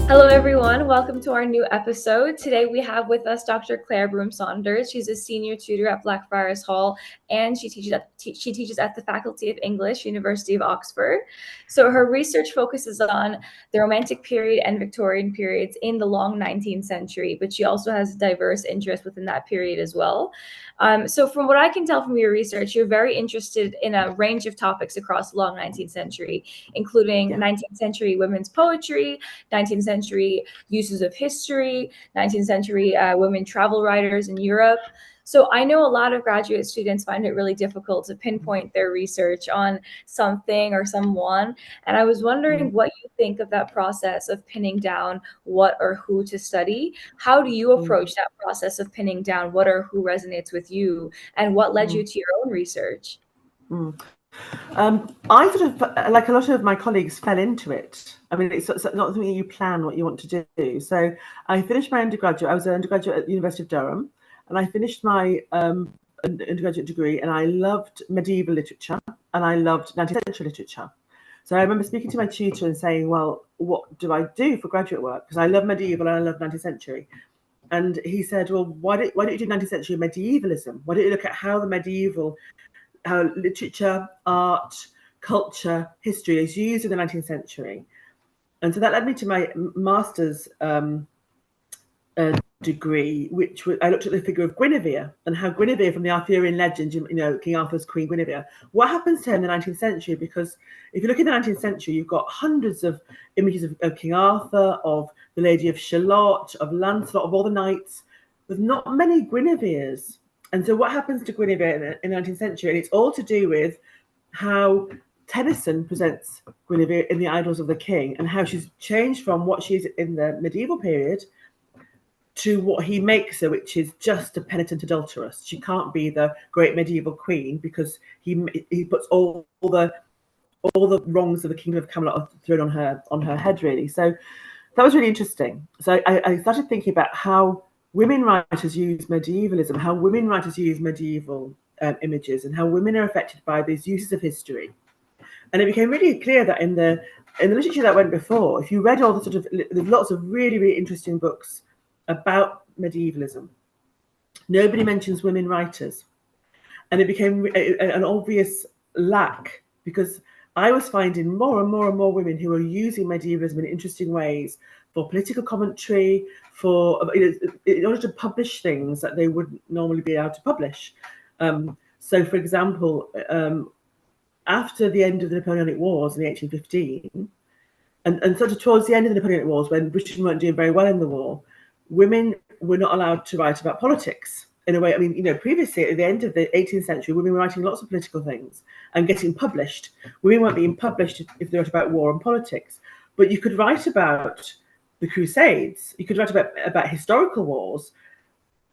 Hello, everyone. Welcome to our new episode. Today we have with us Dr. Clare Broome Saunders. She's a senior tutor at Blackfriars Hall, and she teaches at the Faculty of English, University of Oxford. So her research focuses on the Romantic period and Victorian periods in the long 19th century, but she also has diverse interests within that period as well. So from what I can tell from your research, you're very interested in a range of topics across the long 19th century, including 19th century women's poetry, 19th century uses of history, 19th century women travel writers in Europe. So I know a lot of graduate students find it really difficult to pinpoint their research on something or someone. And I was wondering what you think of that process of pinning down what or who to study. How do you approach that process of pinning down what or who resonates with you, and what led you to your own research? I sort of, like a lot of my colleagues, fell into it. I mean, it's not something you plan what you want to do. So I finished my undergraduate. I was an undergraduate at the University of Durham, and I finished my undergraduate degree, and I loved medieval literature, and I loved 19th century literature. So I remember speaking to my tutor and saying, well, what do I do for graduate work? Because I love medieval and I love 19th century. And he said, well, why don't you do 19th century medievalism? Why don't you look at how literature, art, culture, history is used in the 19th century? And so that led me to my master's degree, which I looked at the figure of Guinevere and how Guinevere from the Arthurian legend, King Arthur's Queen Guinevere, what happens to her in the 19th century? Because if you look in the 19th century, you've got hundreds of images of King Arthur, of the Lady of Shalott, of Lancelot, of all the knights. There's not many Guineveres. And so what happens to Guinevere in the 19th century? And it's all to do with how Tennyson presents Guinevere in the Idylls of the King and how she's changed from what she is in the medieval period to what he makes her, which is just a penitent adulteress. She can't be the great medieval queen because he puts all the wrongs of the kingdom of Camelot thrown on her head, really. So that was really interesting. So I started thinking about how women writers use medievalism, how women writers use medieval images, and how women are affected by these uses of history. And it became really clear that in the literature that went before, if you read all the there's lots of really, really interesting books about medievalism, nobody mentions women writers. And it became an obvious lack, because I was finding more and more and more women who were using medievalism in interesting ways for political commentary, in order to publish things that they wouldn't normally be able to publish. So, for example, after the end of the Napoleonic Wars in 1815, and sort of towards the end of the Napoleonic Wars, when Britain weren't doing very well in the war, women were not allowed to write about politics. In a way, I mean, previously at the end of the 18th century, women were writing lots of political things and getting published. Women weren't being published if they wrote about war and politics, but you could write about the Crusades. You could write about historical wars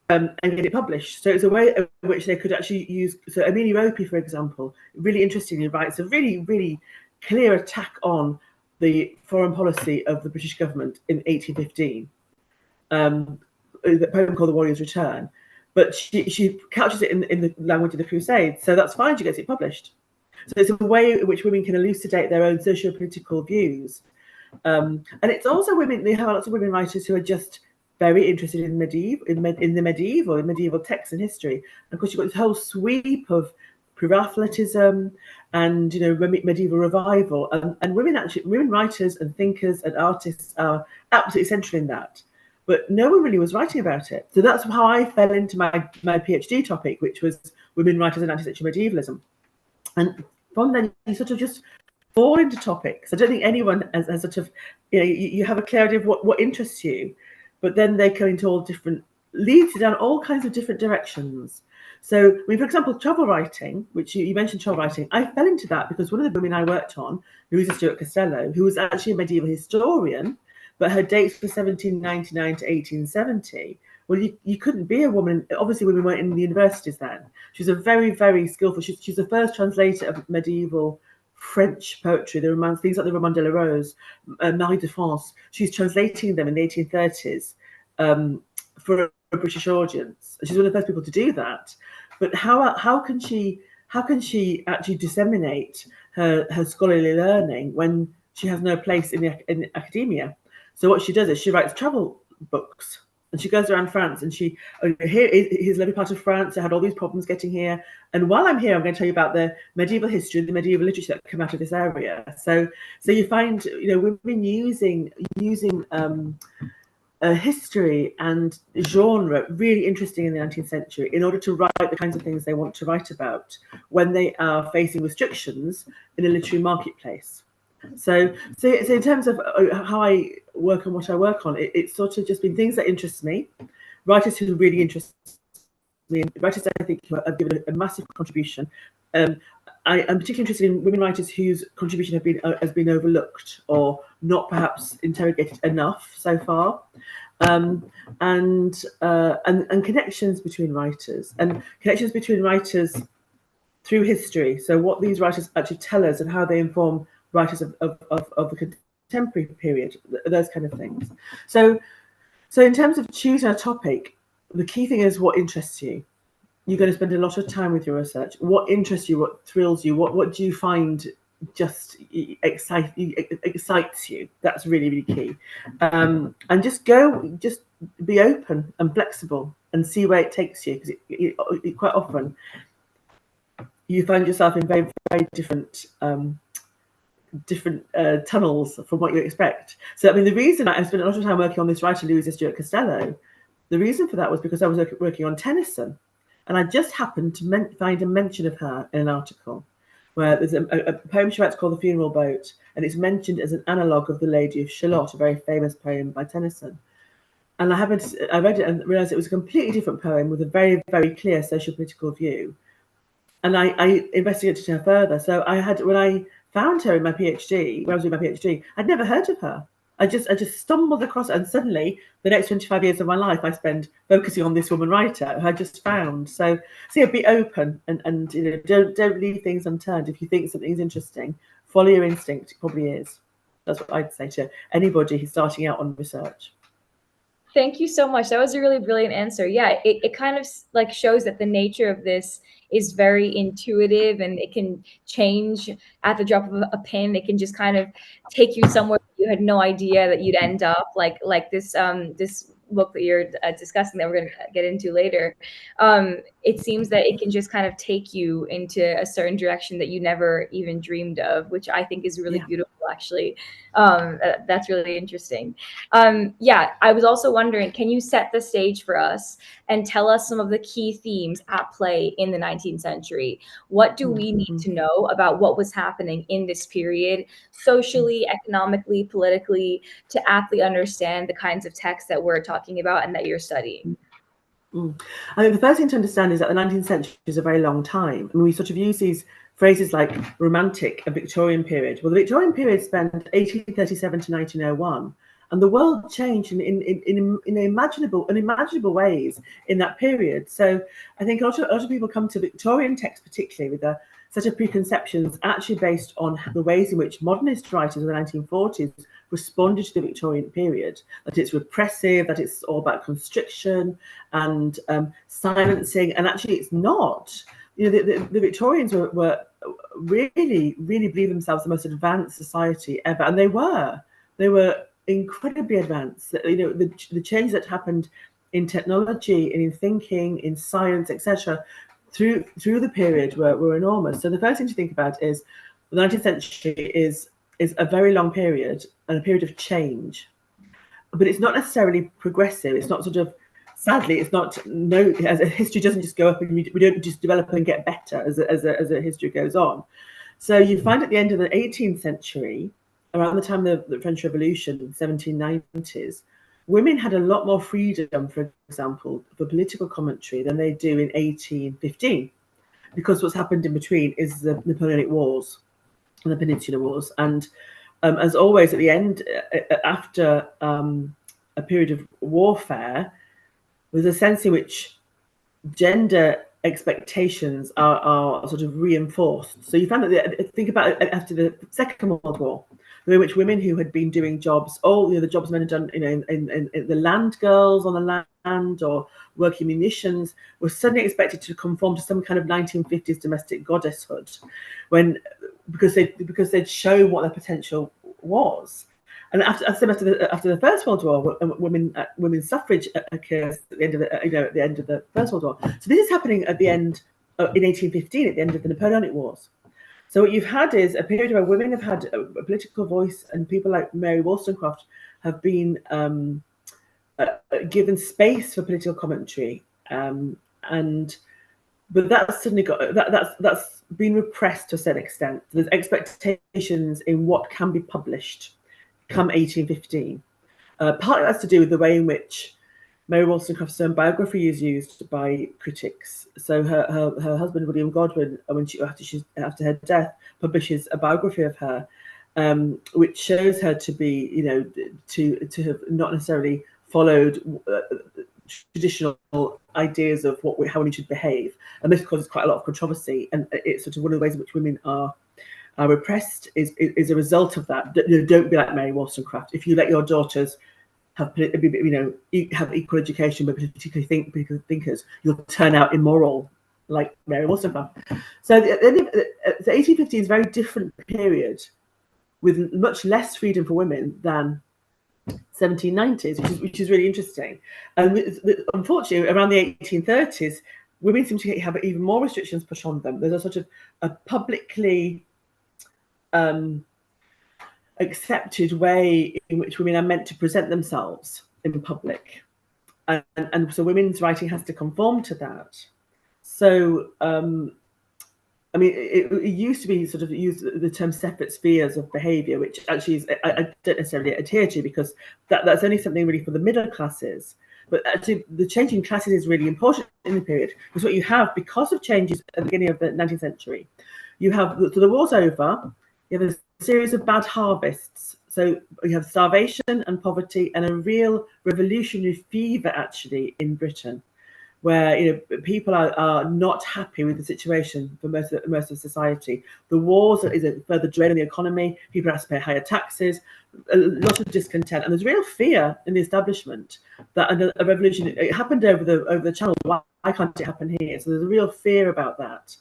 and get it published. So it's a way in which they could actually use. So Amelia Opie, for example, really interestingly writes a really, really clear attack on the foreign policy of the British government in 1815. The poem called The Warrior's Return. But she couches it in the language of the Crusades, so that's fine. She gets it published. So it's a way in which women can elucidate their own socio-political views, and it's also women. They have lots of women writers who are just very interested in medieval texts and history. And of course, you've got this whole sweep of pre-Raphaelitism and medieval revival, and women writers and thinkers and artists are absolutely central in that. But no one really was writing about it. So that's how I fell into my PhD topic, which was women writers in 19th century medievalism. And from then, you sort of just fall into topics. I don't think anyone has sort of, you have a clear idea of what interests you, but then they go into leads you down all kinds of different directions. So, I mean, for example, travel writing, which you mentioned travel writing, I fell into that because one of the women I worked on, Louisa Stuart Costello, who was actually a medieval historian, but her dates were 1799 to 1870. Well, you couldn't be a woman. Obviously, women weren't in the universities then. She was a very, very skillful. She's the first translator of medieval French poetry, things like the Roman de la Rose, Marie de France. She's translating them in the 1830s for a British audience. She's one of the first people to do that. But how can she actually disseminate her scholarly learning when she has no place in academia? So what she does is she writes travel books. And she goes around France, and here's a lovely part of France. I had all these problems getting here. And while I'm here, I'm going to tell you about the medieval history, the medieval literature that come out of this area. So you find, women using history and genre really interesting in the 19th century in order to write the kinds of things they want to write about when they are facing restrictions in a literary marketplace. So in terms of how I work on what I work on, it's sort of just been things that interest me, writers who really interest me, writers that I think have given a massive contribution. I am particularly interested in women writers whose contribution has been overlooked or not perhaps interrogated enough so far, and connections between writers through history. So what these writers actually tell us and how they inform writers of the contemporary period, those kind of things. So in terms of choosing a topic, the key thing is what interests you. You're going to spend a lot of time with your research. What interests you? What thrills you? What do you find just excites you? That's really, really key. And just be open and flexible and see where it takes you, because it quite often you find yourself in very, very different tunnels from what you expect. So, I mean, the reason I spent a lot of time working on this writer, Louisa Stuart Costello, the reason for that was because I was working on Tennyson, and I just happened to find a mention of her in an article where there's a poem she writes called The Funeral Boat, and it's mentioned as an analogue of The Lady of Shalott, a very famous poem by Tennyson. And I read it and realised it was a completely different poem with a very, very clear social-political view. And I investigated her further. So when I found her in my PhD, when I was doing my PhD, I'd never heard of her. I just stumbled across it, and suddenly the next 25 years of my life I spend focusing on this woman writer who I just found. So be open and don't leave things unturned. If you think something's interesting, follow your instinct. It probably is. That's what I'd say to anybody who's starting out on research. Thank you so much. That was a really brilliant answer. Yeah, it kind of like shows that the nature of this is very intuitive, and it can change at the drop of a pin. It can just kind of take you somewhere you had no idea that you'd end up, like this this book that you're discussing that we're going to get into later. It seems that it can just kind of take you into a certain direction that you never even dreamed of, which I think is really beautiful, actually. That's really interesting. I was also wondering, can you set the stage for us and tell us some of the key themes at play in the 19th century? What do we need to know about what was happening in this period, socially, economically, politically, to aptly understand the kinds of texts that we're talking about and that you're studying? I think the first thing to understand is that the 19th century is a very long time. And we sort of use these phrases like romantic and Victorian period. Well, the Victorian period spanned 1837 to 1901. And the world changed in unimaginable ways in that period. So I think a lot of people come to Victorian texts particularly with a set of preconceptions actually based on the ways in which modernist writers in the 1940s responded to the Victorian period, that it's repressive, that it's all about constriction and silencing. And actually it's not. The Victorians were really, really believe themselves the most advanced society ever. And they were incredibly advanced. The change that happened in technology and in thinking, in science, etc., through the period were enormous. So the first thing to think about is the 19th century is a very long period and a period of change, but it's not necessarily progressive. It's not sort of, sadly, it's not, as a history doesn't just go up and we don't just develop and get better as a history goes on. So you find at the end of the 18th century, around the time of the French Revolution, 1790s, women had a lot more freedom, for example, for political commentary than they do in 1815, because what's happened in between is the Napoleonic Wars and the Peninsular Wars. And as always, at the end, after a period of warfare, there's a sense in which gender expectations are sort of reinforced. So you find that, think about it, after the Second World War, the way in which women who had been doing jobs, the jobs men had done, in the land girls on the land or working munitions, were suddenly expected to conform to some kind of 1950s domestic goddesshood, because they'd shown what their potential was. And after the First World War, women's suffrage occurs at the end of the First World War. So this is happening at the end in 1815, at the end of the Napoleonic Wars. So what you've had is a period where women have had a political voice, and people like Mary Wollstonecraft have been given space for political commentary, but that's suddenly that's been repressed to a certain extent. There's expectations in what can be published come 1815. Partly that's to do with the way in which Mary Wollstonecraft's own biography is used by critics. So her husband William Godwin, after her death, publishes a biography of her, which shows her to be, to have not necessarily followed traditional ideas of how women should behave, and this causes quite a lot of controversy. And it's sort of one of the ways in which women are repressed is a result of that. Don't be like Mary Wollstonecraft. If you let your daughters have equal education, but particularly thinkers, you'll turn out immoral like Mary Wollstonecraft. So the 1850 is a very different period with much less freedom for women than 1790s, which is really interesting. And unfortunately, around the 1830s, women seem to have even more restrictions pushed on them. There's a sort of a publicly accepted way in which women are meant to present themselves in public, and so women's writing has to conform to that. So I mean, it used to be sort of used the term separate spheres of behaviour, which actually is, I don't necessarily adhere to, because that's only something really for the middle classes. But actually, the change in classes is really important in the period, because what you have, because of changes at the beginning of the 19th century, you have, so the war's over, you have a series of bad harvests. So you have starvation and poverty and a real revolutionary fever, actually, in Britain, where people are not happy with the situation for most of society. The wars is a further drain on the economy. People have to pay higher taxes, a lot of discontent, and there's real fear in the establishment that a revolution. It happened over the channel. Why can't it happen here? So there's a real fear about that.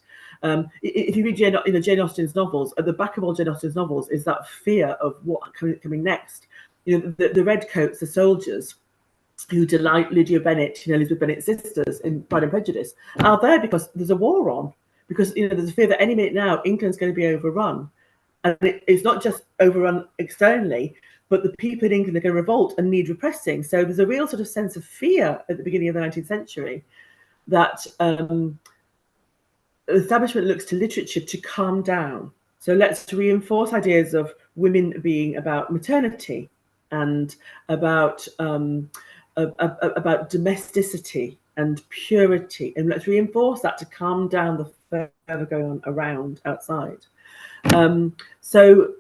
If you read Jane Austen's novels, at the back of all Jane Austen's novels is that fear of what coming next. The redcoats, the soldiers, who delight Lydia Bennet, Elizabeth Bennet's sisters in Pride and Prejudice, are there because there's a war on. Because there's a fear that any minute now England's going to be overrun, and it's not just overrun externally, but the people in England are going to revolt and need repressing. So there's a real sort of sense of fear at the beginning of the 19th century that the establishment looks to literature to calm down. So let's reinforce ideas of women being about maternity and about domesticity and purity, and let's reinforce that to calm down the further going on around outside. So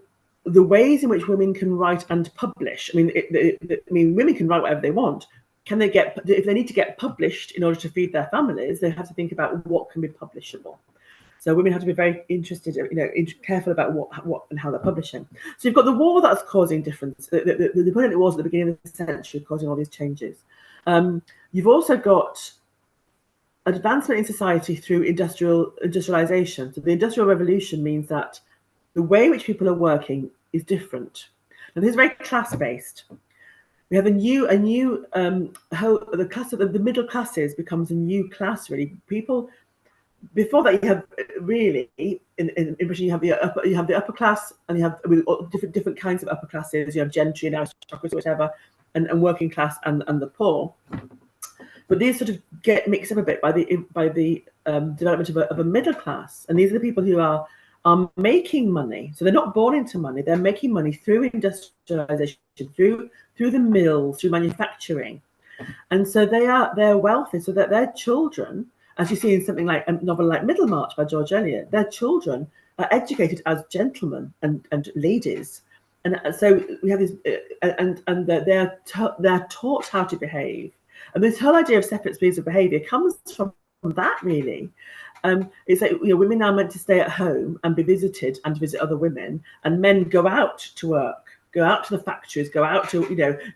the ways in which women can write and publish, I mean, women can write whatever they want. If they need to get published in order to feed their families, they have to think about what can be publishable. So women have to be very interested, careful about what and how they're publishing. So you've got the war that's causing difference. The Napoleonic Wars at the beginning of the century causing all these changes. You've also got advancement in society through industrialization. So the Industrial Revolution means that the way in which people are working is different. And this is very class-based. We have the class of the middle classes becomes a new class, really. People. Before that, you have really in Britain, you have the upper class, and you have different kinds of upper classes. You have gentry and aristocracy, whatever, and working class and the poor. But these sort of get mixed up a bit by the development of a middle class, and these are the people who are making money. So they're not born into money; they're making money through industrialization, through the mills, through manufacturing, and so they're wealthy, so that their children, as you see in something like a novel like Middlemarch by George Eliot, their children are educated as gentlemen and ladies, and so we have this, and they're taught how to behave, and this whole idea of separate spheres of behaviour comes from that, really. It's like women are meant to stay at home and be visited and visit other women, and men go out to work, go out to the factories, go out to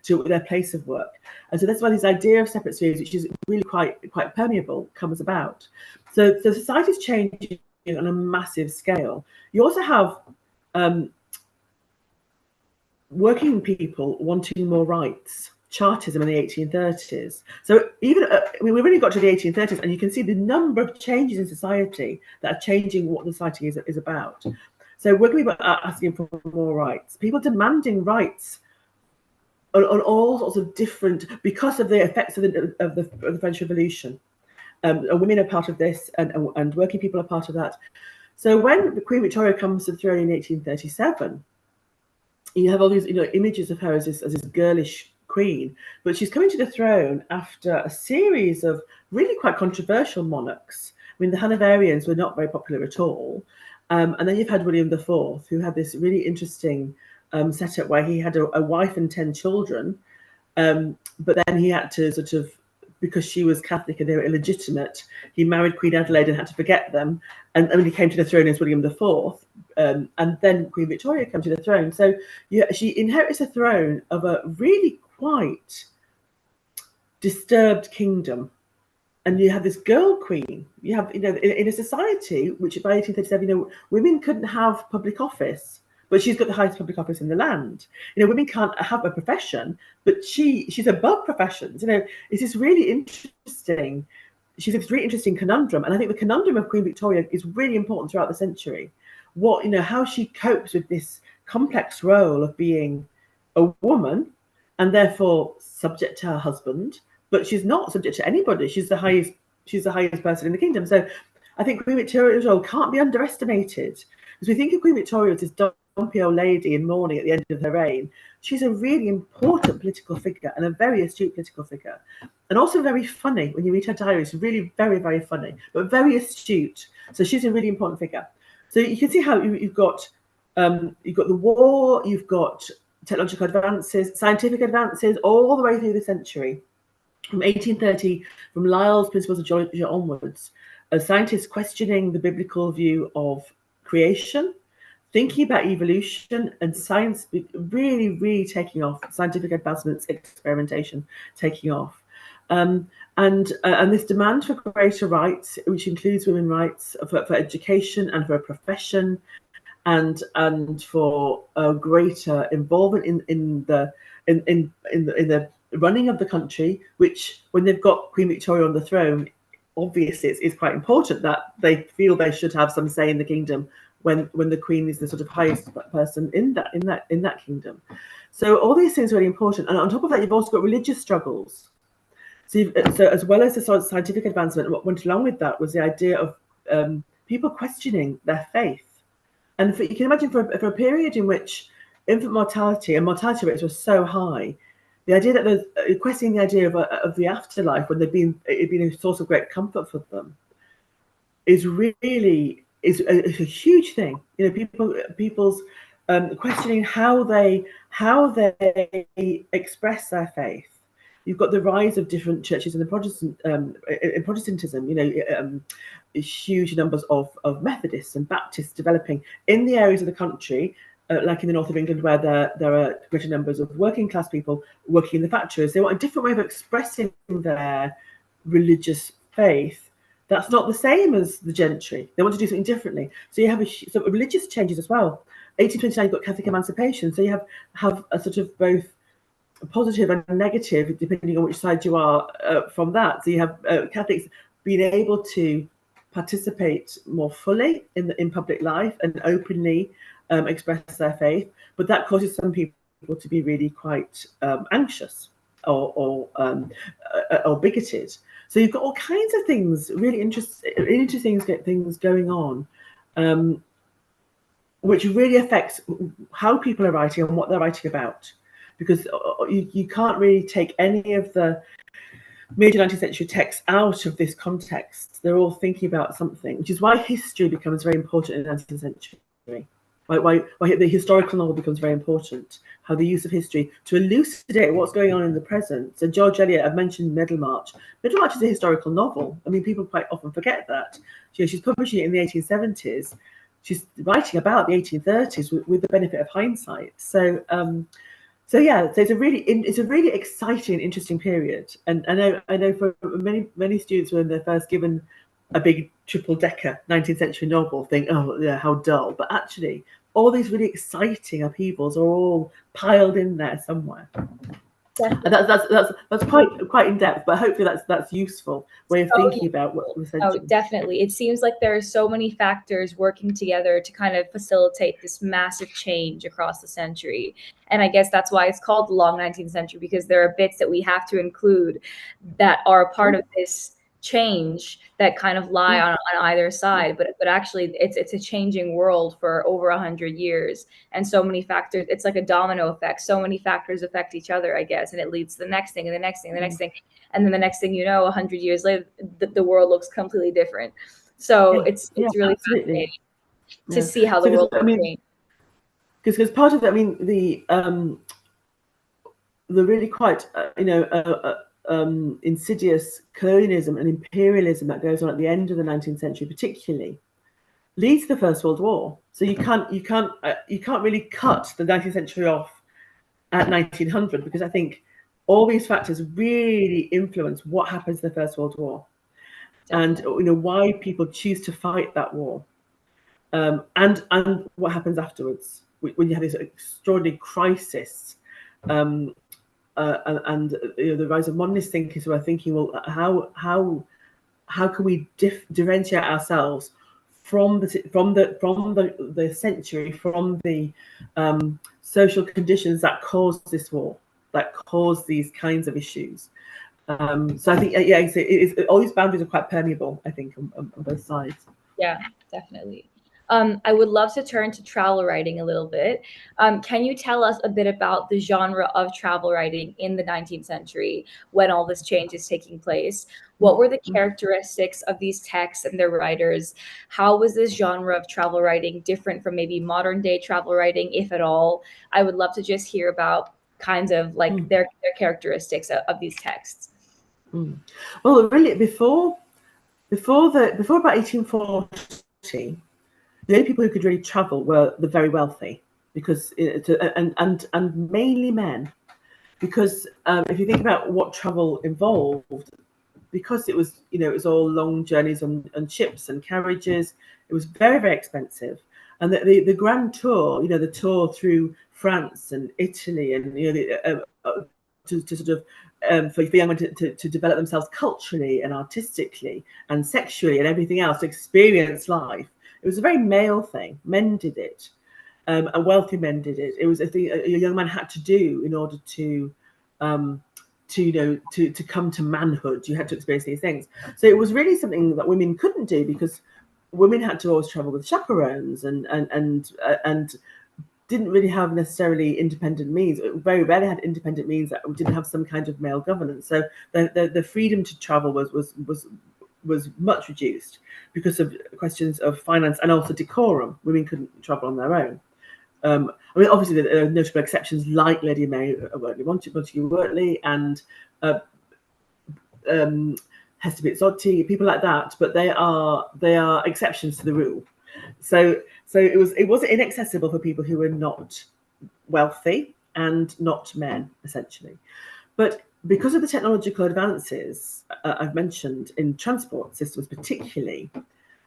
to their place of work. And so that's why this idea of separate spheres, which is really quite permeable, comes about. So society's changing on a massive scale. You also have working people wanting more rights, Chartism in the 1830s. So even we've really got to the 1830s, and you can see the number of changes in society that are changing what the society is about. So working people are asking for more rights, people demanding rights on all sorts of different, because of the effects of the French Revolution. And women are part of this, and working people are part of that. So when the Queen Victoria comes to the throne in 1837, you have all these, images of her as this girlish queen, but she's coming to the throne after a series of really quite controversial monarchs. I mean, the Hanoverians were not very popular at all, and then you've had William IV, who had this really interesting setup where he had a wife and 10 children, but then he had to sort of, because she was Catholic and they were illegitimate, he married Queen Adelaide and had to forget them. And when he came to the throne as William IV, and then Queen Victoria came to the throne. So she inherits the throne of a really quite disturbed kingdom. And you have this girl queen. You have, in a society which by 1837, women couldn't have public office. But she's got the highest public office in the land. Women can't have a profession, but she's above professions. It's this really interesting. She's a really interesting conundrum, and I think the conundrum of Queen Victoria is really important throughout the century. How she copes with this complex role of being a woman, and therefore subject to her husband, but she's not subject to anybody. She's the highest person in the kingdom. So I think Queen Victoria's role can't be underestimated. Because we think of Queen Victoria as this dumpy old lady in mourning at the end of her reign. She's a really important political figure and a very astute political figure. And also very funny. When you read her diary, it's really very, very funny, but very astute. So she's a really important figure. So you can see how you've got the war, you've got technological advances, scientific advances, all the way through the century. From 1830, from Lyell's Principles of Geology onwards, scientists questioning the biblical view of creation, thinking about evolution, and science really, really taking off, scientific advancements, experimentation taking off. And this demand for greater rights, which includes women's rights for education and for a profession, and for a greater involvement in the running of the country, which when they've got Queen Victoria on the throne, obviously it's quite important that they feel they should have some say in the kingdom when the Queen is the sort of highest person in that kingdom. So all these things are really important. And on top of that, you've also got religious struggles. So as well as the sort of scientific advancement, what went along with that was the idea of people questioning their faith. And you can imagine for a period in which infant mortality and mortality rates were so high, the idea that there's questioning the idea of the afterlife when it'd been a source of great comfort for them is really a huge thing. People's questioning how they express their faith. You've got the rise of different churches in Protestantism. Huge numbers of Methodists and Baptists developing in the areas of the country, like in the north of England, where there are greater numbers of working class people working in the factories. They want a different way of expressing their religious faith. That's not the same as the gentry. They want to do something differently. So you have some religious changes as well. 1829, you've got Catholic emancipation. So you have a sort of both positive and negative, depending on which side you are from that. So you have Catholics being able to participate more fully in public life and openly express their faith, but that causes some people to be really quite anxious or bigoted. So you've got all kinds of things, really interesting things going on, which really affects how people are writing and what they're writing about, because you can't really take any of the major 19th century texts out of this context. They're all thinking about something, which is why history becomes very important in the 19th century. Why the historical novel becomes very important, how the use of history to elucidate what's going on in the present. So George Eliot, I've mentioned Middlemarch. Middlemarch is a historical novel. I mean, people quite often forget that. She's publishing it in the 1870s. She's writing about the 1830s with the benefit of hindsight. So it's a really exciting, interesting period. And I know for many students when they're first given a big triple-decker 19th century novel, think, oh yeah, how dull. But actually, all these really exciting upheavals are all piled in there somewhere. And that's quite in depth, but hopefully that's useful way of thinking about what the century. Oh, definitely. It seems like there are so many factors working together to kind of facilitate this massive change across the century. And I guess that's why it's called the long 19th century, because there are bits that we have to include that are a part of this change that kind of lie on either side, but actually it's a changing world for over 100 years, and so many factors. It's like a domino effect. So many factors affect each other, I guess, and it leads to the next thing and the next thing and the next thing, and then the nenext thing you know, 100 years later, the world looks completely different. So it's really fascinating to see how the world changed. Because part of that, I mean, the really quite insidious colonialism and imperialism that goes on at the end of the 19th century, particularly, leads to the First World War. So you can't really cut the 19th century off at 1900, because I think all these factors really influence what happens in the First World War. Definitely. And why people choose to fight that war, and what happens afterwards when you have this extraordinary crisis. And the rise of modernist thinkers who are thinking, well, how can we differentiate ourselves from the century, from the social conditions that caused this war, that caused these kinds of issues. So I think, all these boundaries are quite permeable, I think, on both sides. Yeah, definitely. I would love to turn to travel writing a little bit. Can you tell us a bit about the genre of travel writing in the 19th century when all this change is taking place? What were the characteristics of these texts and their writers? How was this genre of travel writing different from maybe modern day travel writing, if at all? I would love to just hear about kinds of like their characteristics of these texts. Well, really, before about 1840, the only people who could really travel were the very wealthy, because and mainly men, because if you think about what travel involved, because it was all long journeys on ships and carriages, it was very, very expensive. And the grand tour, the tour through France and Italy, and to sort of for young men to develop themselves culturally and artistically and sexually and everything else, to experience life. It was a very male thing. Men did it, and wealthy men did it. It was a thing a young man had to do in order to come to manhood. You had to experience these things. So it was really something that women couldn't do, because women had to always travel with chaperones and didn't really have necessarily independent means. Very rarely had independent means that didn't have some kind of male governance. So the freedom to travel was much reduced because of questions of finance and also decorum. Women couldn't travel on their own. I mean, obviously there are notable exceptions like Lady Mary Montague Wortley and Hester Bizzotti, people like that, but they are exceptions to the rule. So it was inaccessible for people who were not wealthy and not men, essentially. But because of the technological advances I've mentioned in transport systems, particularly,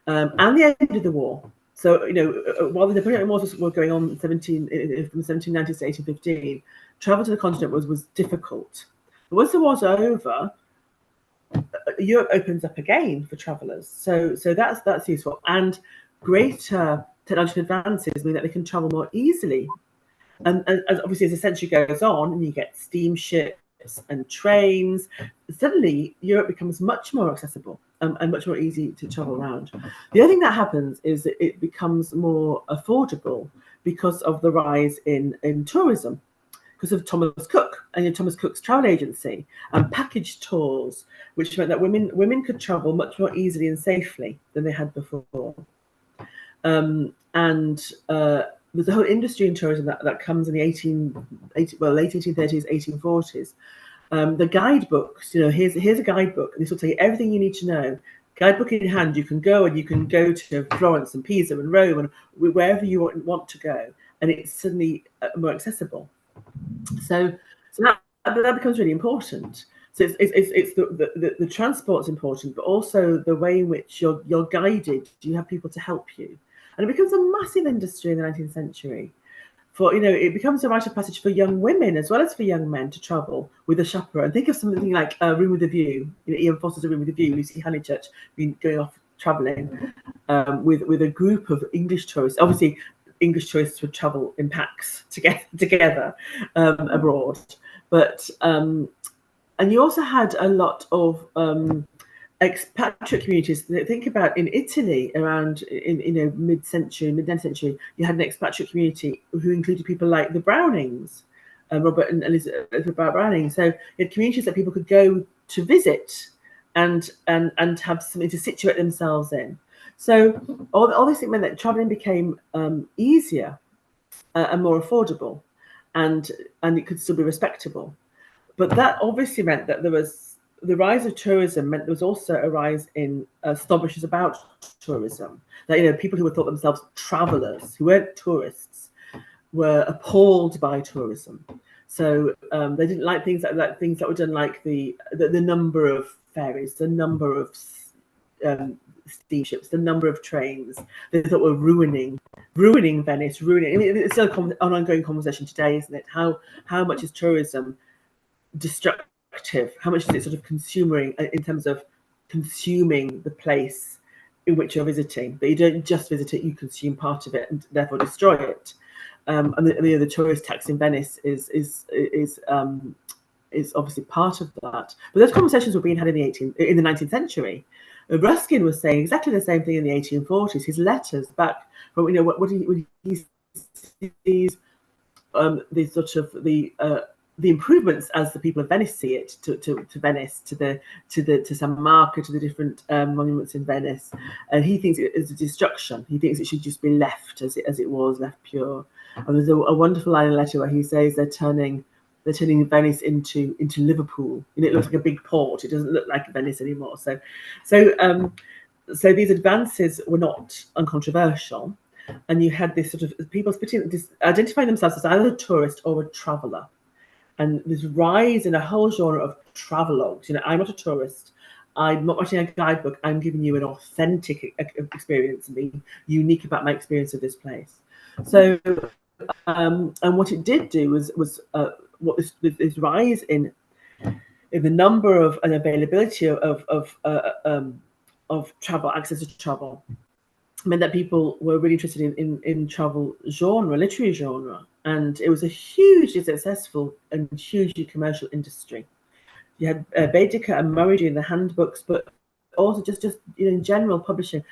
and the end of the war. So while the Napoleonic Wars were going on from 1790 to 1815, travel to the continent was difficult. But once the war's over, Europe opens up again for travellers. So that's useful. And greater technological advances mean that they can travel more easily. And obviously, as the century goes on, and you get steamships and trains, suddenly Europe becomes much more accessible and much more easy to travel around. The other thing that happens is that it becomes more affordable because of the rise in tourism, because of Thomas Cook and Thomas Cook's travel agency and package tours, which meant that women could travel much more easily and safely than they had before. There's a whole industry in tourism that comes in the late 1830s, 1840s. The guidebooks, here's a guidebook. This will tell you everything you need to know. Guidebook in hand, you can go to Florence and Pisa and Rome and wherever you want to go, and it's suddenly more accessible. So that becomes really important. So it's the transport's important, but also the way in which you're guided. You have people to help you. and it becomes a massive industry in the 19th century. For, you know, it becomes a rite of passage for young women as well as for young men to travel with a chaperone. Think of something like Room with a View. You know, Ian Foster's A Room with a View. Lucy Honeychurch been going off travelling with a group of English tourists. Obviously, English tourists would travel in packs together abroad, but and you also had a lot of expatriate communities. Think about in Italy around in mid-century, mid-10th century, you had an expatriate community who included people like the Brownings, Robert and Elizabeth Browning. So you had communities that people could go to visit and have something to situate themselves in. So all this meant that traveling became easier and more affordable, and it could still be respectable. But that obviously meant that there was the rise of tourism meant there was also a rise in snobbishness about tourism. That, you know, people who thought themselves travellers, who weren't tourists, were appalled by tourism. So they didn't like things that were done, like the number of ferries, the number of steamships, the number of trains. They thought were ruining Venice, ruining. I mean, it's still an ongoing conversation today, isn't it? How much is tourism destructive? How much is it sort of consuming in terms of consuming the place in which you're visiting? But you don't just visit it; you consume part of it and therefore destroy it. And the tourist tax in Venice is obviously part of that. But those conversations were being had in the 19th century. Ruskin was saying exactly the same thing in the 1840s. His letters back from, you know, what he sees the sort of the improvements as the people of Venice see it to Venice, to San Marco, to the different monuments in Venice, and he thinks it is a destruction. He thinks it should just be left as it was, left pure. And there's a wonderful line in a letter where he says they're turning Venice into Liverpool, and it looks like a big port. It doesn't look like Venice anymore. So these advances were not uncontroversial, and you had this sort of people identifying themselves as either a tourist or a traveller, and this rise in a whole genre of travelogues. You know, I'm not a tourist. I'm not writing a guidebook. I'm giving you an authentic experience and being unique about my experience of this place. So, and what it did do was what this rise in the number of and availability of travel, access to travel, meant that people were really interested in travel genre, literary genre, and it was a hugely successful and hugely commercial industry. You had Baedeker and Murray doing the handbooks, but also just you know, in general publishing.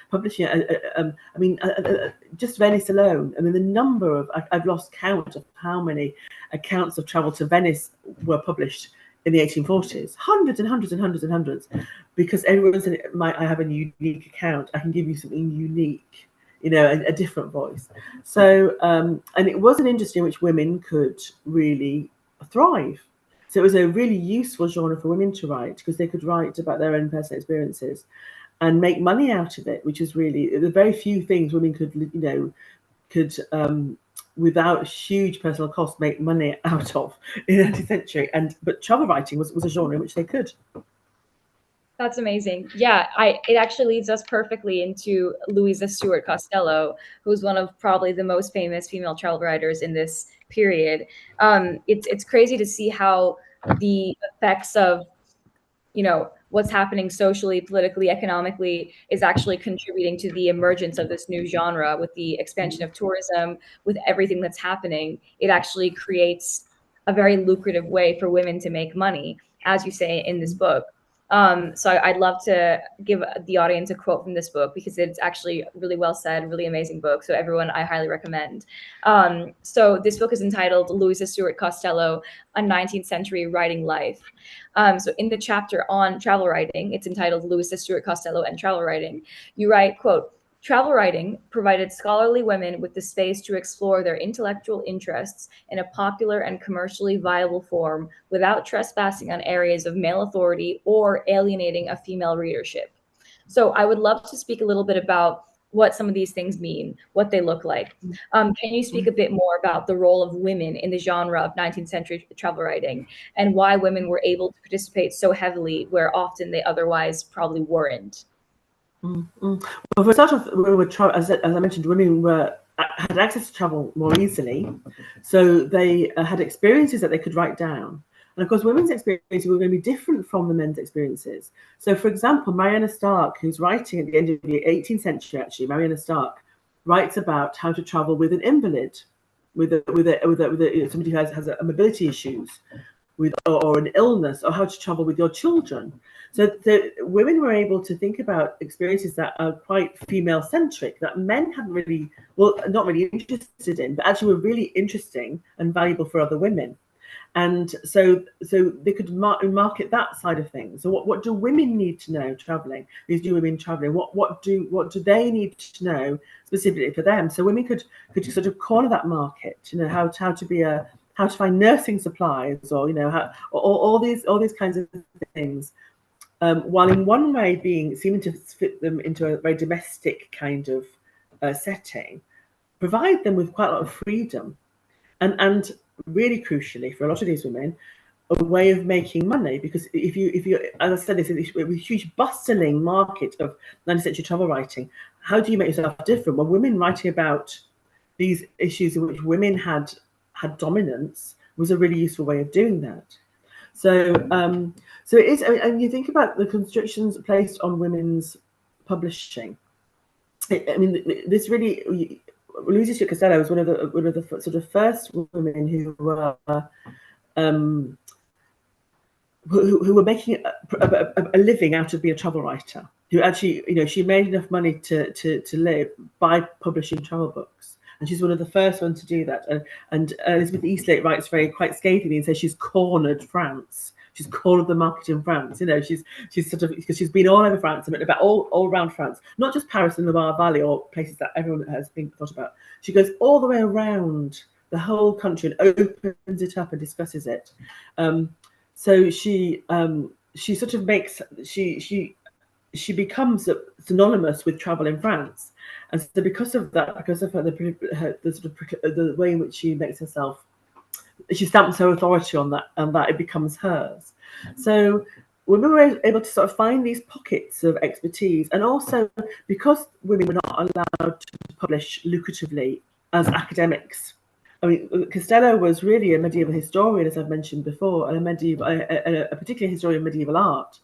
Just Venice alone. I mean, the number of I've lost count of how many accounts of travel to Venice were published in the 1840s. Hundreds and hundreds and hundreds and hundreds, because everyone said, I have a unique account. I can give you something unique, you know, a different voice. So, and it was an industry in which women could really thrive. So it was a really useful genre for women to write, because they could write about their own personal experiences and make money out of it, which is really the very few things women could without huge personal cost make money out of in the 19th century. But travel writing was a genre in which they could. That's amazing. Yeah, it actually leads us perfectly into Louisa Stuart Costello, who's one of probably the most famous female travel writers in this period. It's crazy to see how the effects of, you know, what's happening socially, politically, economically is actually contributing to the emergence of this new genre. With the expansion of tourism, with everything that's happening, it actually creates a very lucrative way for women to make money, as you say in this book. So I'd love to give the audience a quote from this book, because it's actually really well said, really amazing book. So everyone, I highly recommend. So this book is entitled Louisa Stuart Costello, A 19th Century Writing Life. So in the chapter on travel writing, it's entitled Louisa Stuart Costello and Travel Writing. You write, quote, "Travel writing provided scholarly women with the space to explore their intellectual interests in a popular and commercially viable form without trespassing on areas of male authority or alienating a female readership." So I would love to speak a little bit about what some of these things mean, what they look like. Can you speak a bit more about the role of women in the genre of 19th century travel writing, and why women were able to participate so heavily where often they otherwise probably weren't? Well, for a start off, we were as I mentioned, women had access to travel more easily, so they had experiences that they could write down. And of course, women's experiences were going to be different from the men's experiences. So, for example, Mariana Stark, who's writing at the end of the 18th century, actually, Mariana Stark writes about how to travel with an invalid, with somebody who has a mobility issues, or an illness, or how to travel with your children. So women were able to think about experiences that are quite female-centric, that men hadn't really, well, not really interested in, but actually were really interesting and valuable for other women. And so they could market that side of things. So what do women need to know traveling? These new women traveling, what do they need to know specifically for them? So women could sort of corner that market. How to find nursing supplies, or all these kinds of things. While in one way seeming to fit them into a very domestic kind of setting, provide them with quite a lot of freedom, and really crucially for a lot of these women, a way of making money. Because if you, as I said, this is a huge bustling market of 19th century travel writing. How do you make yourself different? Well, women writing about these issues in which women had dominance was a really useful way of doing that. So it is, and you think about the constrictions placed on women's publishing. This really, Louisa Stuart Costello was one of the sort of first women who were making a living out of being a travel writer. Who actually, she made enough money to live by publishing travel books. And she's one of the first ones to do that. And Elizabeth Eastlake writes quite scathingly and says she's cornered France. She's cornered the market in France. She's sort of, because she's been all over France and written about all around France, not just Paris and the Loire Valley or places that everyone has been thought about. She goes all the way around the whole country and opens it up and discusses it. So she sort of makes she becomes synonymous with travel in France. And so because of that, because of the way in which she makes herself, she stamps her authority on that, it becomes hers. So women were able to sort of find these pockets of expertise. And also because women were not allowed to publish lucratively as academics. I mean, Costello was really a medieval historian, as I've mentioned before, and a particular historian of medieval art.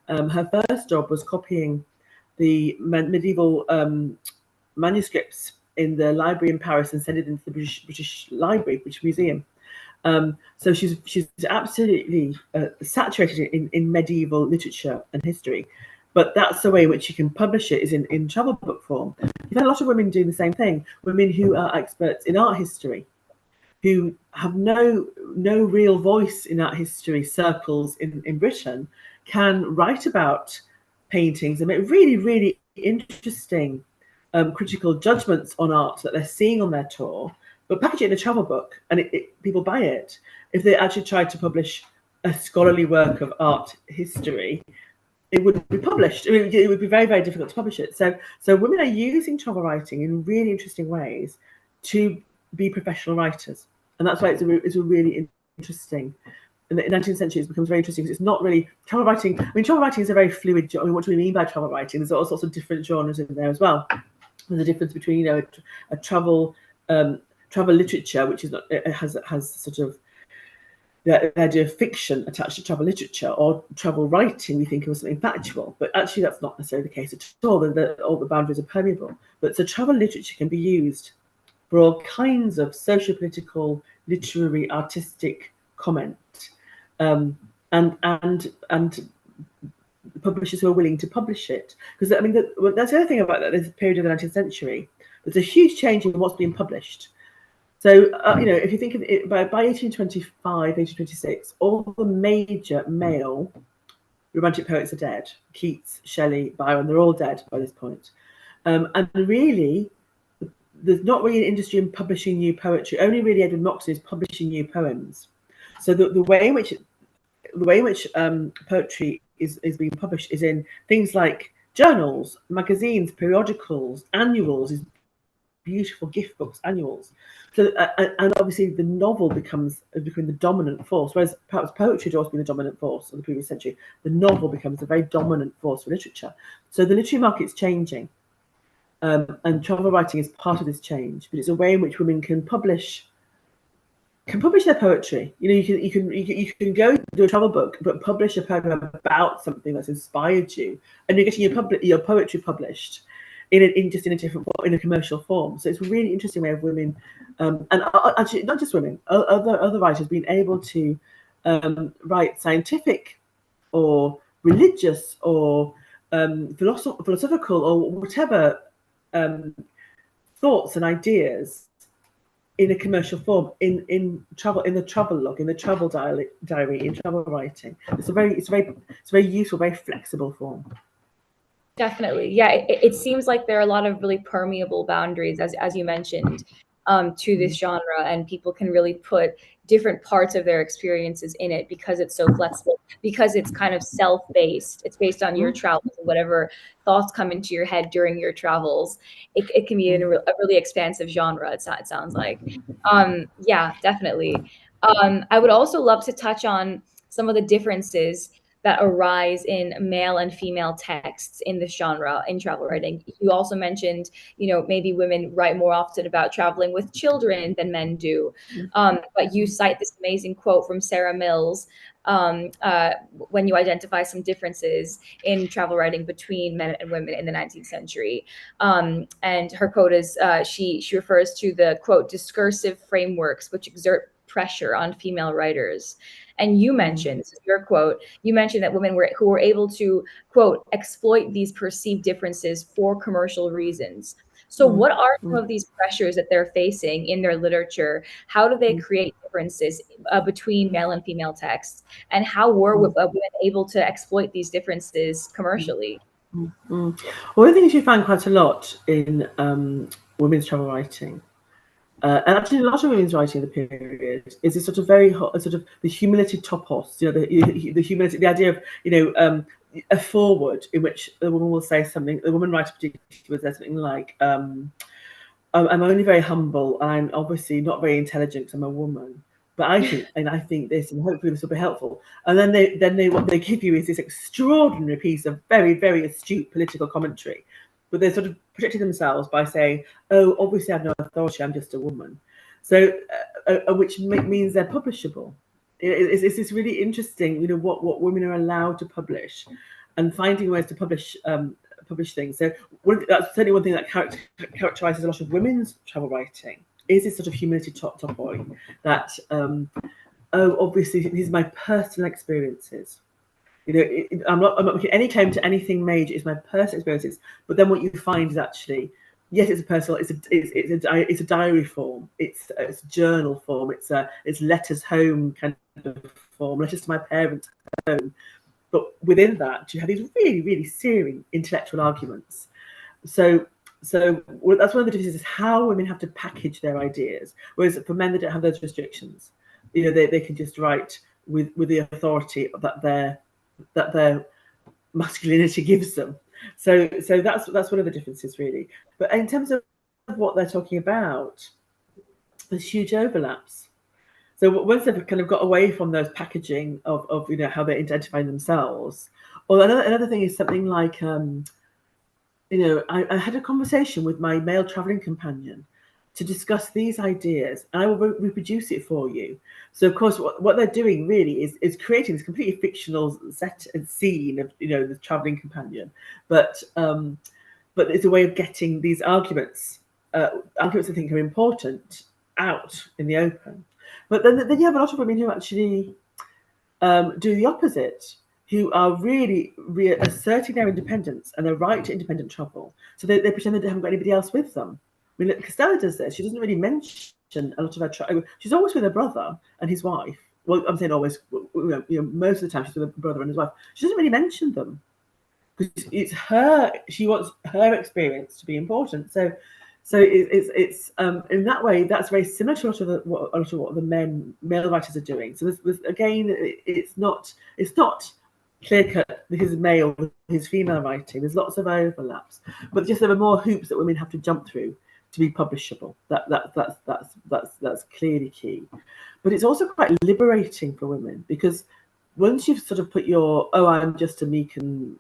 Her first job was copying the medieval manuscripts in the library in Paris and sending it into the British Library, British Museum. So she's absolutely saturated in medieval literature and history. But that's the way in which you can publish it, is in travel book form. You've had a lot of women doing the same thing, women who are experts in art history, who have no real voice in art history circles in Britain, can write about paintings and make really, really interesting critical judgments on art that they're seeing on their tour, but package it in a travel book and people buy it. If they actually tried to publish a scholarly work of art history, it wouldn't be published. It would be very, very difficult to publish it. So women are using travel writing in really interesting ways to be professional writers. And that's why it's a really interesting. In the 19th century, it becomes very interesting because it's not really travel writing. I mean, travel writing is a very fluid genre. I mean, what do we mean by travel writing? There's all sorts of different genres in there as well. There's a difference between, a travel literature, which is not, it has sort of the idea of fiction attached to travel literature, or travel writing we think of as something factual, but actually that's not necessarily the case at all. All the boundaries are permeable. But so travel literature can be used for all kinds of socio-political, literary, artistic comment, and publishers who are willing to publish it. Because I mean, that's the other thing about this period of the 19th century. There's a huge change in what's being published. So, if you think of it, by 1825, 1826, all the major male romantic poets are dead. Keats, Shelley, Byron, they're all dead by this point. And really, there's not really an industry in publishing new poetry. Only really Edward Moxon is publishing new poems. So the way in which poetry is being published is in things like journals, magazines, periodicals, annuals, is beautiful gift books, annuals. So and obviously the novel becomes the dominant force, whereas perhaps poetry had always been the dominant force of the previous century. The novel becomes a very dominant force for literature. So the literary market's changing, and travel writing is part of this change. But it's a way in which women can publish their poetry. You can go do a travel book, but publish a poem about something that's inspired you, and you're getting your poetry published in a different form, in a commercial form. So it's a really interesting way of women, and actually not just women, other writers being able to write scientific or religious or philosophical or whatever thoughts and ideas in a commercial form, in the travel log, in the travel diary, in travel writing. It's a very useful, very flexible form. Definitely. Yeah, it seems like there are a lot of really permeable boundaries, as you mentioned, to this genre, and people can really put different parts of their experiences in it because it's so flexible, because it's kind of self-based. It's based on your travels and whatever thoughts come into your head during your travels. It can be a really expansive genre, it sounds like. Yeah, definitely. I would also love to touch on some of the differences that arise in male and female texts in this genre in travel writing. You also mentioned, maybe women write more often about traveling with children than men do. But you cite this amazing quote from Sarah Mills when you identify some differences in travel writing between men and women in the 19th century. And her quote is, she refers to the, quote, discursive frameworks which exert pressure on female writers. And you mentioned, this is your quote, you mentioned that women who were able to, quote, exploit these perceived differences for commercial reasons. So what are some of these pressures that they're facing in their literature? How do they create differences between male and female texts? And how were women able to exploit these differences commercially? One of the things you find quite a lot in women's travel writing, and actually a lot of women's writing in the period, is this sort of the humility topos, the humility, the idea of, a foreword in which the woman will say something, the woman writer particularly will say something like, I'm only very humble, and I'm obviously not very intelligent because I'm a woman, but I think this, and hopefully this will be helpful. And then what they give you is this extraordinary piece of very, very astute political commentary, but they're sort of protecting themselves by saying, "Oh, obviously I have no authority. I'm just a woman," so which means they're publishable. It's this really interesting, what women are allowed to publish, and finding ways to publish things. So that's certainly one thing that characterizes a lot of women's travel writing, is this sort of humility topoi that obviously these are my personal experiences. I'm not making any claim to anything major. It's my personal experiences. But then what you find is actually, yes, it's a personal. It's a diary form. It's a journal form. It's letters home kind of form. Letters to my parents home. But within that, you have these really, really searing intellectual arguments. So that's one of the differences, is how women have to package their ideas. Whereas for men, they don't have those restrictions. They can just write with the authority that their masculinity gives them. So that's one of the differences, really. But in terms of what they're talking about, there's huge overlaps. So once they've kind of got away from those packaging of how they're identifying themselves, or another thing is something like, I had a conversation with my male traveling companion to discuss these ideas, and I will reproduce it for you. So, of course, what they're doing really is creating this completely fictional set and scene of the traveling companion, but it's a way of getting these arguments I think are important, out in the open. But then you have a lot of women who actually do the opposite, who are really asserting their independence and their right to independent travel. So they pretend they haven't got anybody else with them. I mean, Costello does this. She doesn't really mention a lot of her travel. She's always with her brother and his wife. Well, I'm saying always. Most of the time she's with her brother and his wife. She doesn't really mention them because it's her. She wants her experience to be important. So it's in that way that's very similar to a lot of what the male writers are doing. So there's again, it's not clear cut. This is male, his female writing. There's lots of overlaps, but just there are more hoops that women have to jump through to be publishable. That's clearly key. But it's also quite liberating for women, because once you've sort of put your, oh, I'm just a meek and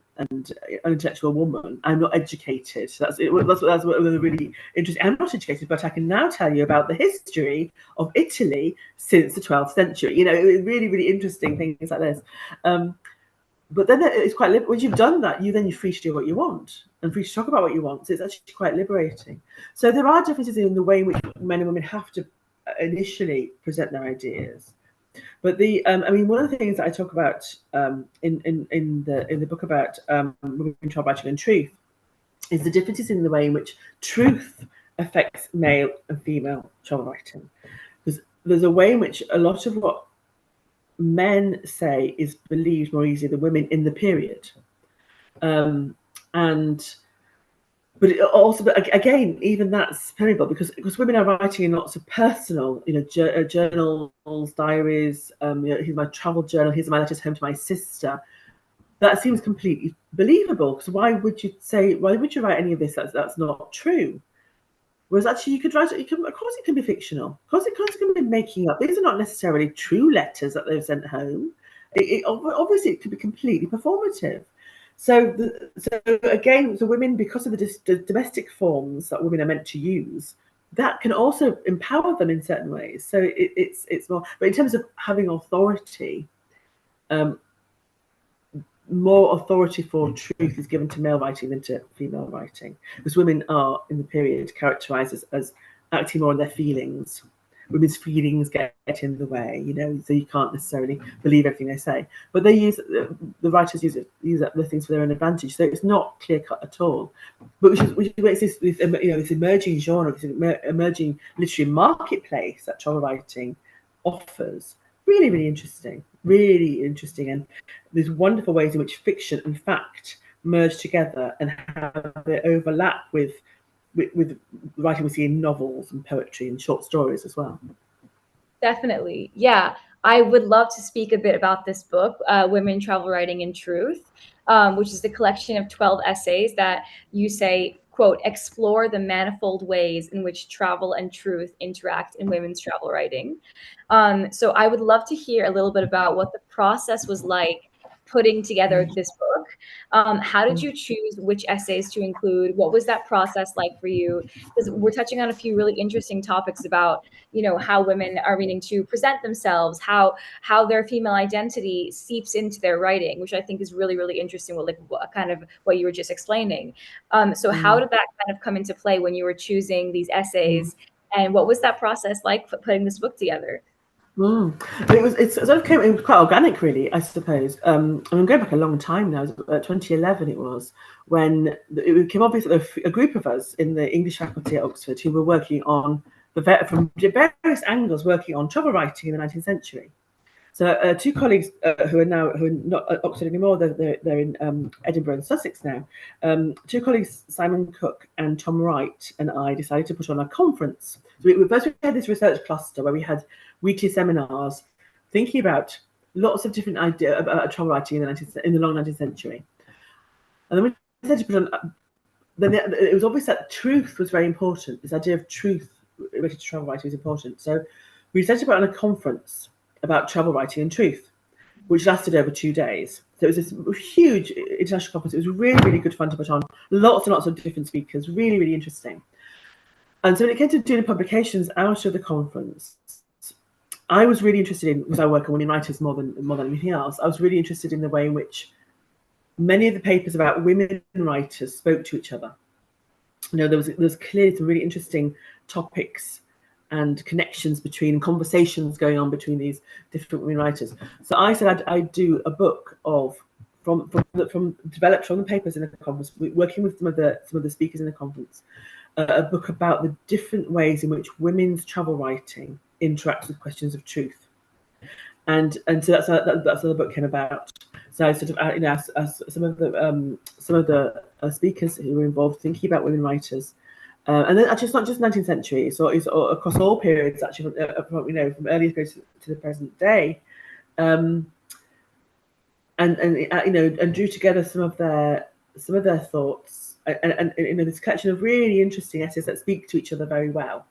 unintellectual woman, I'm not educated. That's what really interesting. I'm not educated, but I can now tell you about the history of Italy since the 12th century. You know, really, really interesting things like this. But then it's quite, once you've done that, you're free to do what you want and free to talk about what you want. So it's actually quite liberating. So there are differences in the way in which men and women have to initially present their ideas. But I mean, one of the things that I talk about in the book about women, child writing and truth is the differences in the way in which truth affects male and female child writing. Because there's a way in which a lot of what men say is believed more easily than women in the period, but it also, but again, even that's permeable, because women are writing in lots of personal, journals, diaries. Here's my travel journal. Here's my letters home to my sister. That seems completely believable. Because why would you write any of this? That's not true. Whereas actually, you could write. Of course, it can be fictional. Of course, it can be making up. These are not necessarily true letters that they've sent home. Obviously, it could be completely performative. So again, women, because of the domestic forms that women are meant to use, that can also empower them in certain ways. So it's more, but in terms of having authority, more authority for truth is given to male writing than to female writing, because women are in the period characterized as acting more on their feelings. Women's feelings get in the way, so you can't necessarily believe everything they say. But the writers use the things for their own advantage. So it's not clear cut at all. But which makes this emerging genre, this emerging literary marketplace that travel writing offers really, really interesting. Really interesting. And there's wonderful ways in which fiction and fact merge together and have they overlap with writing we see in novels and poetry and short stories as well. Definitely. Yeah. I would love to speak a bit about this book, Women, Travel Writing and Truth, which is the collection of 12 essays that you say, quote, explore the manifold ways in which travel and truth interact in women's travel writing. So I would love to hear a little bit about what the process was like putting together this book. How did you choose which essays to include? What was that process like for you? Because we're touching on a few really interesting topics about, how women are meaning to present themselves, how their female identity seeps into their writing, which I think is really, really interesting. What you were just explaining. So how did that kind of come into play when you were choosing these essays, and what was that process like for putting this book together? It sort of came quite organic, really, I suppose. I'm going back a long time now. 2011 it was, when it became obvious that a group of us in the English faculty at Oxford who were working on from various angles, working on travel writing in the 19th century. So two colleagues who are not at Oxford anymore, they're in Edinburgh and Sussex now. Two colleagues, Simon Cook and Tom Wright, and I decided to put on a conference. So we had this research cluster where we had weekly seminars thinking about lots of different ideas about travel writing in the long 19th century. And then we decided to put on. Then it was obvious that truth was very important. This idea of truth related to travel writing was important. So we decided to put on a conference about travel writing and truth, which lasted over 2 days. So it was this huge international conference. It was really, really good fun to put on. Lots and lots of different speakers, really, really interesting. And so when it came to doing the publications out of the conference, I was really interested in, because I work on women writers more than anything else, I was really interested in the way in which many of the papers about women writers spoke to each other. There was clearly some really interesting topics and connections between conversations going on between these different women writers. So I said I'd do a book developed from the papers in the conference, working with some of the speakers in the conference, a book about the different ways in which women's travel writing interacts with questions of truth. And so that's how the book came about. So I sort of asked some of the speakers who were involved thinking about women writers, and then actually it's not just 19th century, so it's across all periods, actually, from earliest periods to the present day, and drew together some of their thoughts and this collection of really interesting essays that speak to each other very well.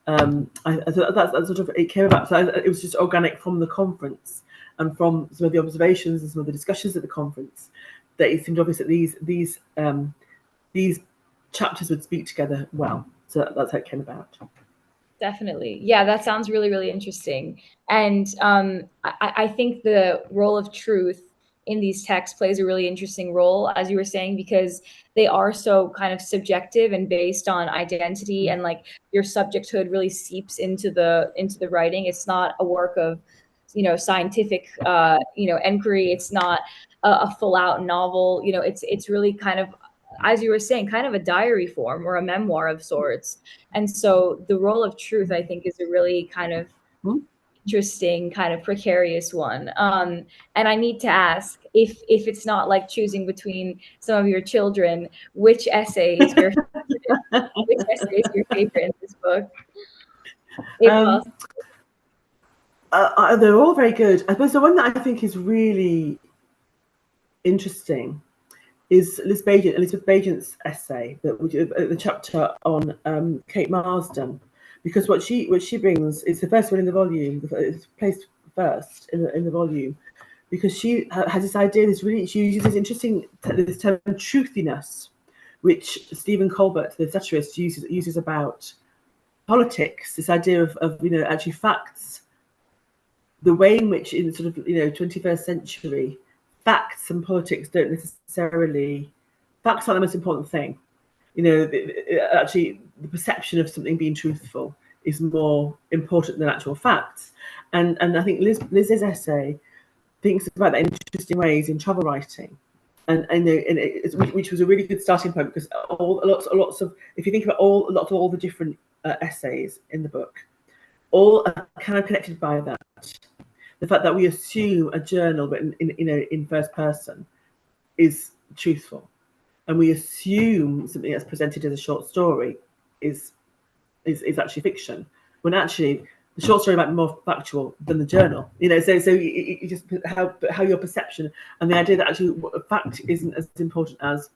I thought that sort of, it came about. So it was just organic from the conference and from some of the observations and some of the discussions at the conference, that it seemed obvious that these chapters would speak together well. So that's how it came about. Definitely. Yeah, that sounds really, really interesting. And I think the role of truth in these texts plays a really interesting role, as you were saying, because they are so kind of subjective and based on identity, and like your subjecthood really seeps into the writing. It's not a work of, scientific, inquiry. It's not a full out novel. It's really kind of, as you were saying, kind of a diary form or a memoir of sorts. And so the role of truth, I think, is a really kind of interesting, kind of precarious one. And I need to ask, if it's not like choosing between some of your children, which essay is your favorite? Which essay is your favorite in this book? They're all very good. I suppose the one that I think is really interesting is Elizabeth Bagent's essay, the chapter on Kate Marsden, because what she brings is the first one in the volume. It's placed first in the volume, because she has this idea. She uses this term truthiness, which Stephen Colbert, the satirist, uses about politics. This idea of actually facts, the way in which in sort of 21st century, facts and politics don't necessarily, facts aren't the most important thing. Actually the perception of something being truthful is more important than actual facts. And I think Liz's essay thinks about that in interesting ways in travel writing, which was a really good starting point, because lots of if you think about all the different essays in the book, all are kind of connected by that. The fact that we assume a journal, but in first person, is truthful, and we assume something that's presented as a short story is actually fiction, when actually the short story might be more factual than the journal. So you just how your perception, and the idea that actually a fact isn't as important as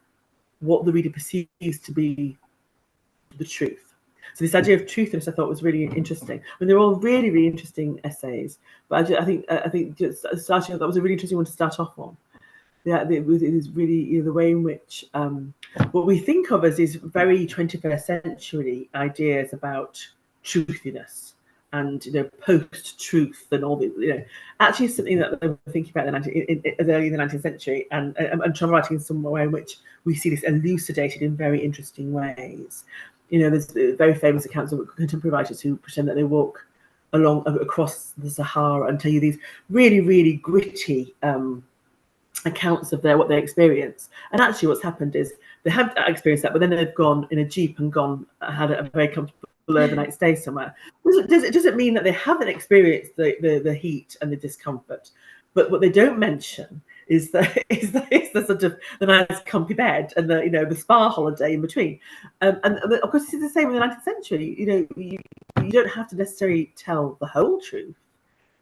what the reader perceives to be the truth. So this idea of truthiness I thought was really interesting. I mean, they're all really, really interesting essays, but I think just starting off, that was a really interesting one to start off on. Yeah, it is really the way in which what we think of as these very 21st century ideas about truthiness and post-truth and all the actually something that they were thinking about early in the 19th century, and travel writing in some way in which we see this elucidated in very interesting ways. There's very famous accounts of contemporary writers who pretend that they walk across the Sahara and tell you these really, really gritty accounts of what they experience. And actually what's happened is they have experienced that, but then they've gone in a jeep and had a very comfortable overnight stay somewhere. It doesn't mean that they haven't experienced the heat and the discomfort, but what they don't mention is the sort of the nice comfy bed and the spa holiday in between. And of course, this is the same in the 19th century. You don't have to necessarily tell the whole truth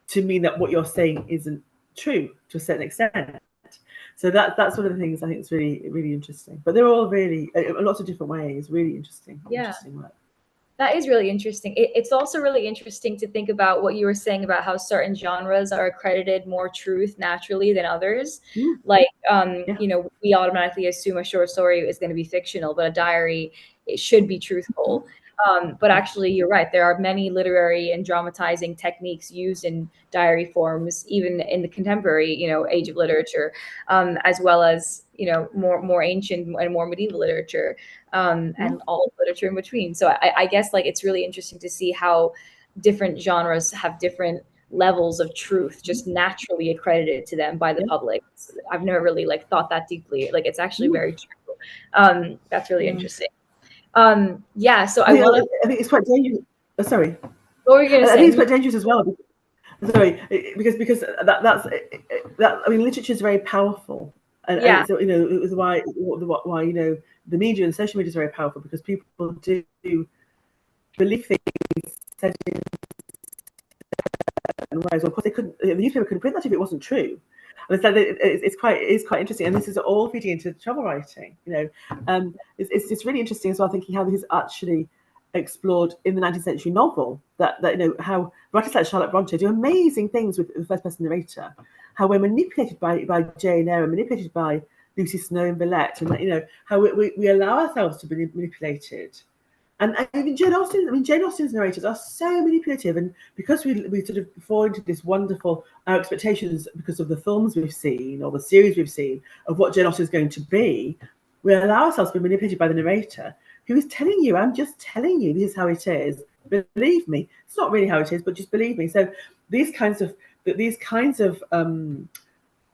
to mean that what you're saying isn't true to a certain extent. So that's one of the things I think is really, really interesting. But they're all really, in lots of different ways, really interesting. Yeah. Interesting work. That is really interesting. It's also really interesting to think about what you were saying about how certain genres are accredited more truth naturally than others. Like, we automatically assume a short story is going to be fictional, but a diary, it should be truthful. But actually, you're right. There are many literary and dramatizing techniques used in diary forms, even in the contemporary, age of literature, as well as, more ancient and more medieval literature, and all literature in between. So I guess it's really interesting to see how different genres have different levels of truth just naturally accredited to them by the public. I've never really thought that deeply. It's actually very true. That's really interesting. So I think it's quite dangerous. Sorry. What were you going to say? I think it's quite dangerous as well. Sorry, because that's that. I mean, literature is very powerful, and so it was why the media and social media is very powerful, because people do believe things said in certain ways. Of course, the newspaper couldn't print that if it wasn't true. And it's like it's quite interesting, and this is all feeding into travel writing. It's really interesting as well, thinking how this is actually explored in the 19th century novel. That how writers like Charlotte Bronte do amazing things with the first person narrator. How we're manipulated by Jane Eyre, manipulated by Lucy Snow and Villette, and how we allow ourselves to be manipulated. And even Jane Austen's narrators are so manipulative, and because we sort of fall into this wonderful our expectations because of the films we've seen or the series we've seen of what Jane Austen is going to be, we allow ourselves to be manipulated by the narrator, who is telling you, "I'm just telling you, this is how it is. Believe me." It's not really how it is, but just believe me. So these kinds of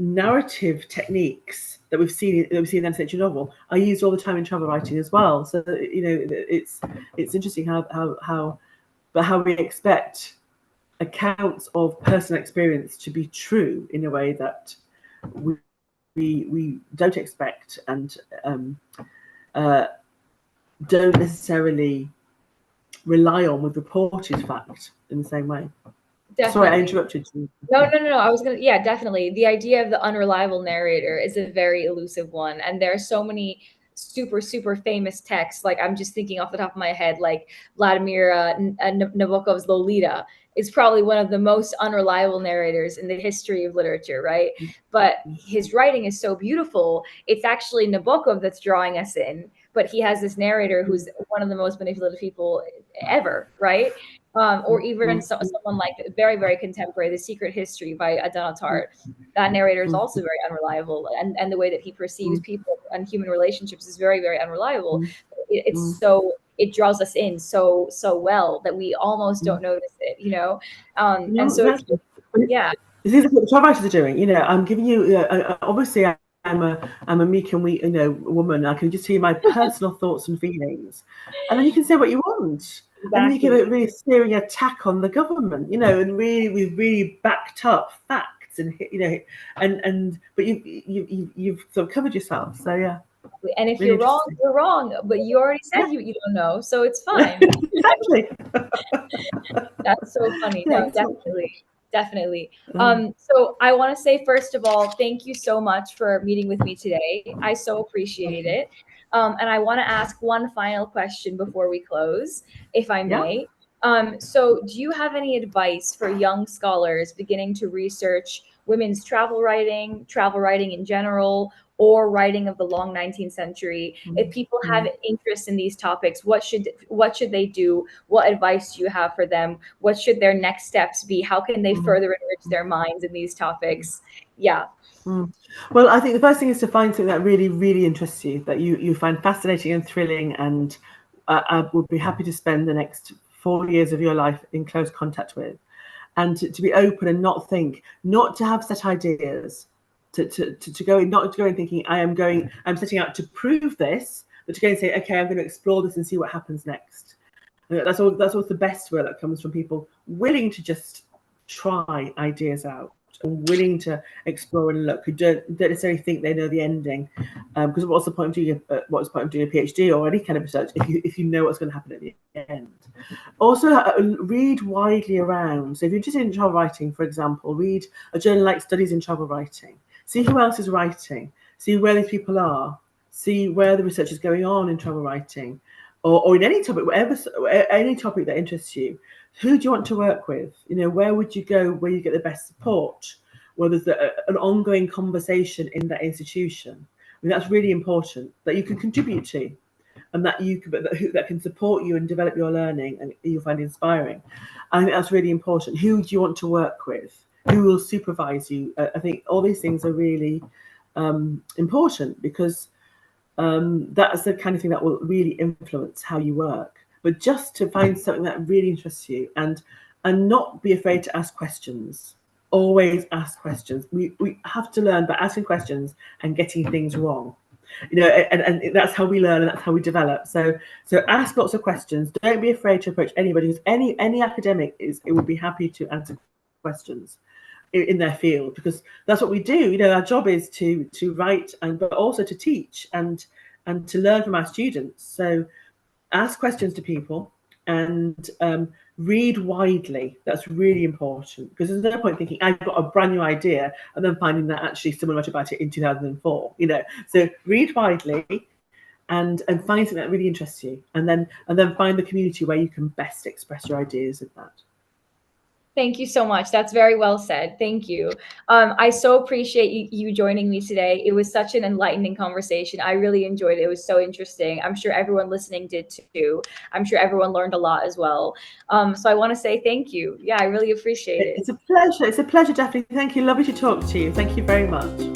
narrative techniques that we've seen in the 19th century novel are used all the time in travel writing as well. So it's interesting how we expect accounts of personal experience to be true in a way that we don't expect, and don't necessarily rely on with reported fact in the same way. Definitely. Sorry, I interrupted you. No. I was gonna, yeah, definitely. The idea of the unreliable narrator is a very elusive one, and there are so many super famous texts. Like, I'm just thinking off the top of my head, like Vladimir Nabokov's Lolita is probably one of the most unreliable narrators in the history of literature, right? But his writing is so beautiful. It's actually Nabokov that's drawing us in, but he has this narrator who's one of the most manipulative people ever, right? Or even someone like very contemporary, The Secret History by Adana Tart. That narrator is also very unreliable, and the way that he perceives people and human relationships is very unreliable. It draws us in so well that we almost don't notice it, and so exactly. This is what the travel writers are doing. I'm giving you obviously I'm a meek and weak woman. I can just hear my personal thoughts and feelings, and then you can say what you want. Exactly. And then you give a really searing attack on the government, and really backed up facts, and but you've sort of covered yourself. So yeah. And if really you're wrong, you're wrong. But you already said you don't know, so it's fine. Exactly. That's so funny. Yeah, no, definitely. So I want to say, first of all, thank you so much for meeting with me today. I so appreciate it. And I want to ask one final question before we close, if I may. So do you have any advice for young scholars beginning to research women's travel writing in general, or writing of the long 19th century? If people have interest in these topics, what should they do? What advice do you have for them? What should their next steps be? How can they further enrich their minds in these topics? Yeah. Well, I think the first thing is to find something that really interests you, that you find fascinating and thrilling, and I would be happy to spend the next 4 years of your life in close contact with, and to be open and not to have set ideas, to go in, not to go in thinking I'm setting out to prove this, but to go and say, okay, I'm going to explore this and see what happens next. That's all the best work that comes from people willing to just try ideas out, and willing to explore and look, who don't necessarily think they know the ending, because what's the point of doing a PhD or any kind of research if you know what's going to happen at the end? Also, read widely around. So if you're interested in travel writing, for example, read a journal like Studies in Travel Writing. See who else is writing. See where these people are. See where the research is going on in travel writing, or in any topic, any topic that interests you. Who do you want to work with? Where would you go where you get the best support? Where there's an ongoing conversation in that institution. That's really important, that you can contribute to, and that can support you and develop your learning, and you'll find inspiring. I think that's really important. Who do you want to work with? Who will supervise you? I think all these things are really important, because that's the kind of thing that will really influence how you work. But just to find something that really interests you, and not be afraid to ask questions. Always ask questions. We have to learn by asking questions and getting things wrong. And that's how we learn, and that's how we develop. So ask lots of questions. Don't be afraid to approach anybody, because any academic would be happy to answer questions in their field, because that's what we do. Our job is to write, but also to teach and to learn from our students. So ask questions to people, and read widely. That's really important, because there's no point thinking I've got a brand new idea and then finding that actually someone wrote about it in 2004. So read widely and find something that really interests you, and then find the community where you can best express your ideas in that. Thank you so much. That's very well said. Thank you. I so appreciate you joining me today. It was such an enlightening conversation. I really enjoyed it. It was so interesting. I'm sure everyone listening did too. I'm sure everyone learned a lot as well. So I want to say thank you. Yeah, I really appreciate it. It's a pleasure. It's a pleasure, Daphne. Thank you. Lovely to talk to you. Thank you very much.